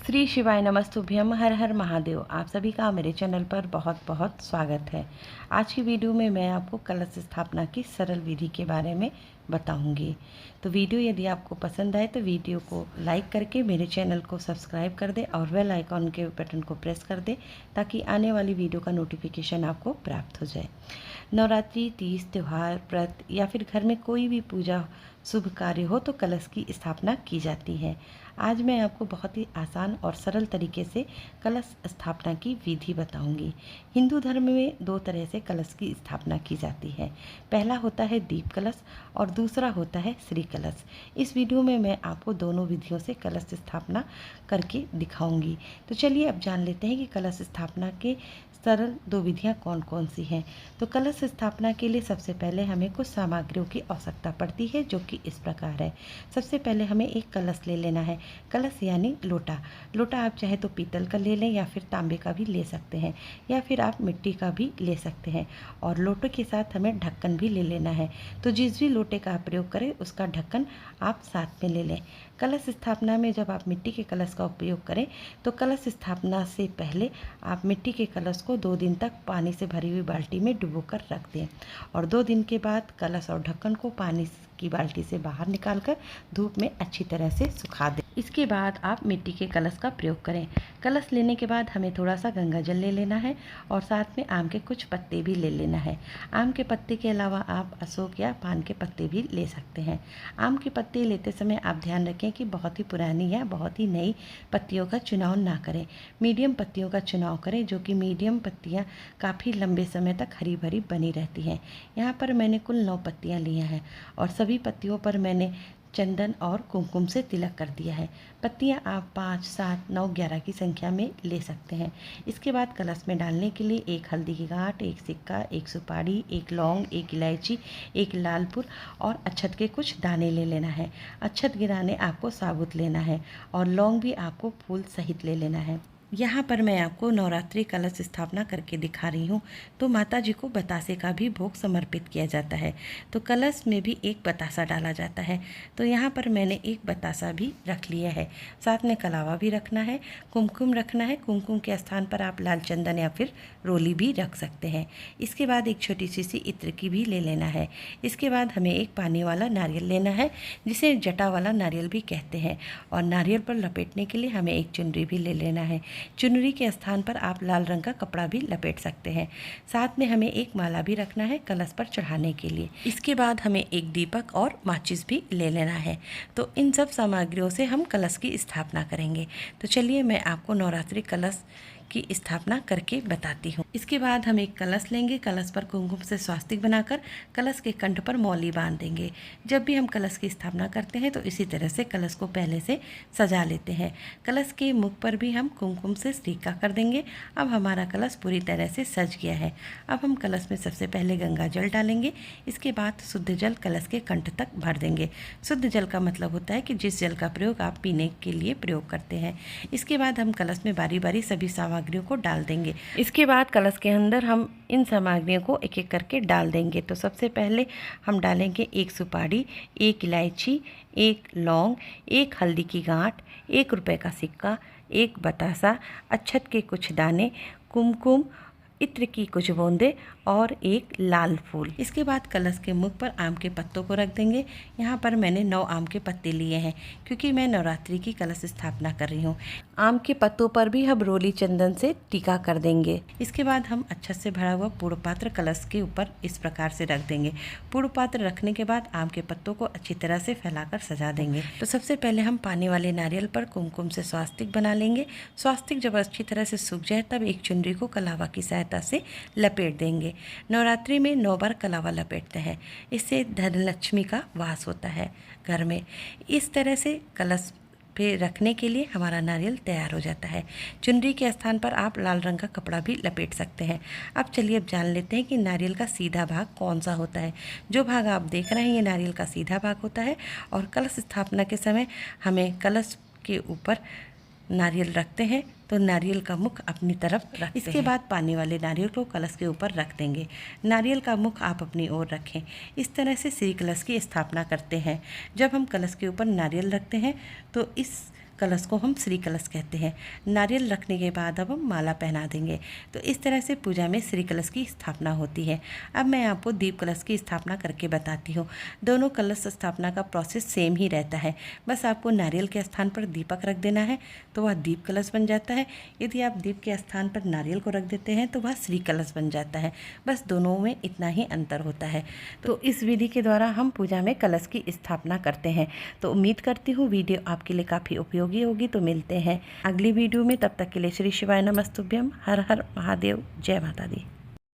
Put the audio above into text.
श्री शिवाय नमस्तुभ्यम, हर हर महादेव। आप सभी का मेरे चैनल पर बहुत बहुत स्वागत है। आज की वीडियो में मैं आपको कलश स्थापना की सरल विधि के बारे में बताऊंगी। तो वीडियो यदि आपको पसंद आए तो वीडियो को लाइक करके मेरे चैनल को सब्सक्राइब कर दें और बेल आइकॉन के बटन को प्रेस कर दें ताकि आने वाली वीडियो का नोटिफिकेशन आपको प्राप्त हो जाए। नवरात्रि, तीज, त्यौहार, व्रत या फिर घर में कोई भी पूजा शुभ कार्य हो तो कलश की स्थापना की जाती है। आज मैं आपको बहुत ही आसान और सरल तरीके से कलश स्थापना की विधि बताऊंगी। हिंदू धर्म में दो तरह से कलश की स्थापना की जाती है। पहला होता है दीप कलश और दूसरा होता है श्री कलश। इस वीडियो में मैं आपको दोनों विधियों से कलश स्थापना करके दिखाऊंगी। तो चलिए अब जान लेते हैं कि कलश स्थापना के सरल दो विधियां कौन कौन सी हैं। तो कलश स्थापना के लिए सबसे पहले हमें कुछ सामग्रियों की आवश्यकता पड़ती है, जो कि इस प्रकार है। सबसे पहले हमें एक कलश ले लेना है। कलश यानी लोटा। लोटा आप चाहे तो पीतल का ले लें या फिर तांबे का भी ले सकते हैं, या फिर आप मिट्टी का भी ले सकते हैं। और लोटे के साथ हमें ढक्कन भी ले लेना है। तो जिस भी लोटे का आप प्रयोग करें उसका ढक्कन आप साथ में ले लें। कलश स्थापना में जब आप मिट्टी के कलश का उपयोग करें तो कलश स्थापना से पहले आप मिट्टी के कलश को 2 दिन तक पानी से भरी हुई बाल्टी में डुबोकर रख दें और 2 दिन के बाद कलश और ढक्कन को पानी की बाल्टी से बाहर निकालकर धूप में अच्छी तरह से सुखा दें। इसके बाद आप मिट्टी के कलश का प्रयोग करें। कलश लेने के बाद हमें थोड़ा सा गंगा जल ले लेना है और साथ में आम के कुछ पत्ते भी ले लेना है। आम के पत्ते के अलावा आप अशोक या पान के पत्ते भी ले सकते हैं। आम के पत्ते लेते समय आप ध्यान रखें कि बहुत ही पुरानी या बहुत ही नई पत्तियों का चुनाव ना करें। मीडियम पत्तियों का चुनाव करें, जो कि मीडियम पत्तियां काफ़ी लंबे समय तक हरी भरी बनी रहती हैं। यहाँ पर मैंने कुल 9 पत्तियाँ लिया हैं और सभी पत्तियों पर मैंने चंदन और कुमकुम से तिलक कर दिया है। पत्तियां आप 5, 7, 9, 11 की संख्या में ले सकते हैं। इसके बाद कलश में डालने के लिए एक हल्दी की गांठ, एक सिक्का, एक सुपारी, एक लौंग, एक इलायची, एक लाल फूल और अक्षत के कुछ दाने ले लेना है। अक्षत के दाने आपको साबुत लेना है और लौंग भी आपको फूल सहित ले लेना है। यहाँ पर मैं आपको नवरात्रि कलश स्थापना करके दिखा रही हूँ। तो माता जी को बतासे का भी भोग समर्पित किया जाता है। तो कलश में भी एक बतासा डाला जाता है। तो यहाँ पर मैंने एक बतासा भी रख लिया है। साथ में कलावा भी रखना है, कुमकुम रखना है। कुमकुम के स्थान पर आप लाल चंदन या फिर रोली भी रख सकते हैं। इसके बाद एक छोटी सी इत्र की भी ले लेना है। इसके बाद हमें एक पानी वाला नारियल लेना है, जिसे जटा वाला नारियल भी कहते हैं। और नारियल पर लपेटने के लिए हमें एक चुनरी भी ले लेना है। चुनरी के स्थान पर आप लाल रंग का कपड़ा भी लपेट सकते हैं। साथ में हमें एक माला भी रखना है कलश पर चढ़ाने के लिए। इसके बाद हमें एक दीपक और माचिस भी ले लेना है। तो इन सब सामग्रियों से हम कलश की स्थापना करेंगे। तो चलिए मैं आपको नवरात्रि कलश की स्थापना करके बताती हूँ। इसके बाद हम एक कलश लेंगे। कलश पर कुमकुम से स्वास्तिक बनाकर कलश के कंठ पर मौली बांध देंगे। जब भी हम कलश की स्थापना करते हैं तो इसी तरह से कलश को पहले से सजा लेते हैं। कलश के मुख पर भी हम कुमकुम से सिक्का कर देंगे। अब हमारा कलश पूरी तरह से सज गया है। अब हम कलश में सबसे पहले गंगा जल डालेंगे। इसके बाद शुद्ध जल कलश के कंठ तक भर देंगे। शुद्ध जल का मतलब होता है कि जिस जल का प्रयोग आप पीने के लिए प्रयोग करते हैं। इसके बाद हम कलश में बारी बारी सभी सामग्रियों को डाल देंगे। इसके बाद कलश के अंदर हम इन सामग्रियों को एक एक करके डाल देंगे। तो सबसे पहले हम डालेंगे एक सुपारी, एक इलायची, एक लौंग, एक हल्दी की गांठ, 1 रुपये का सिक्का, एक बतासा, अक्षत के कुछ दाने, कुमकुम, इत्र की कुछ बूंदे और एक लाल फूल। इसके बाद कलश के मुख पर आम के पत्तों को रख देंगे। यहाँ पर मैंने 9 आम के पत्ते लिए हैं क्योंकि मैं नवरात्रि की कलश स्थापना कर रही हूँ। आम के पत्तों पर भी हम रोली चंदन से टीका कर देंगे। इसके बाद हम अच्छे से भरा हुआ पूर्ण पात्र कलश के ऊपर इस प्रकार से रख देंगे। पूर्ण पात्र रखने के बाद आम के पत्तों को अच्छी तरह से फैलाकर सजा देंगे। तो सबसे पहले हम पानी वाले नारियल पर कुमकुम से स्वास्तिक बना लेंगे। स्वास्तिक जब अच्छी तरह से सूख जाए तब एक चुनरी को कलावा की सहायता से लपेट देंगे। नवरात्रि में 9 बार कलावा लपेटते हैं। इससे धनलक्ष्मी का वास होता है घर में। इस तरह से कलश पे रखने के लिए हमारा नारियल तैयार हो जाता है। चुनरी के स्थान पर आप लाल रंग का कपड़ा भी लपेट सकते हैं। अब चलिए अब जान लेते हैं कि नारियल का सीधा भाग कौन सा होता है। जो भाग आप देख रहे हैं ये नारियल का सीधा भाग होता है। और कलश स्थापना के समय हमें कलश के ऊपर नारियल रखते हैं तो नारियल का मुख अपनी तरफ रखते हैं। इसके बाद पानी वाले नारियल को कलश के ऊपर रख देंगे। नारियल का मुख आप अपनी ओर रखें। इस तरह से श्री कलश की स्थापना करते हैं। जब हम कलश के ऊपर नारियल रखते हैं तो इस कलश को हम श्री कलश कहते हैं। नारियल रखने के बाद अब हम माला पहना देंगे। तो इस तरह से पूजा में श्री कलश की स्थापना होती है। अब मैं आपको दीप कलश की स्थापना करके बताती हूँ। दोनों कलश स्थापना का प्रोसेस सेम ही रहता है। बस आपको नारियल के स्थान पर दीपक रख देना है तो वह दीप कलश बन जाता है। यदि आप दीप के स्थान पर नारियल को रख देते हैं तो वह श्री कलश बन जाता है। बस दोनों में इतना ही अंतर होता है। तो इस विधि के द्वारा हम पूजा में कलश की स्थापना करते हैं। तो उम्मीद करती हूँ वीडियो आपके लिए काफ़ी उपयोगी होगी। तो मिलते हैं अगली वीडियो में, तब तक के लिए श्री शिवाय नमस्तुभ्यम। हर हर महादेव, जय माता दी।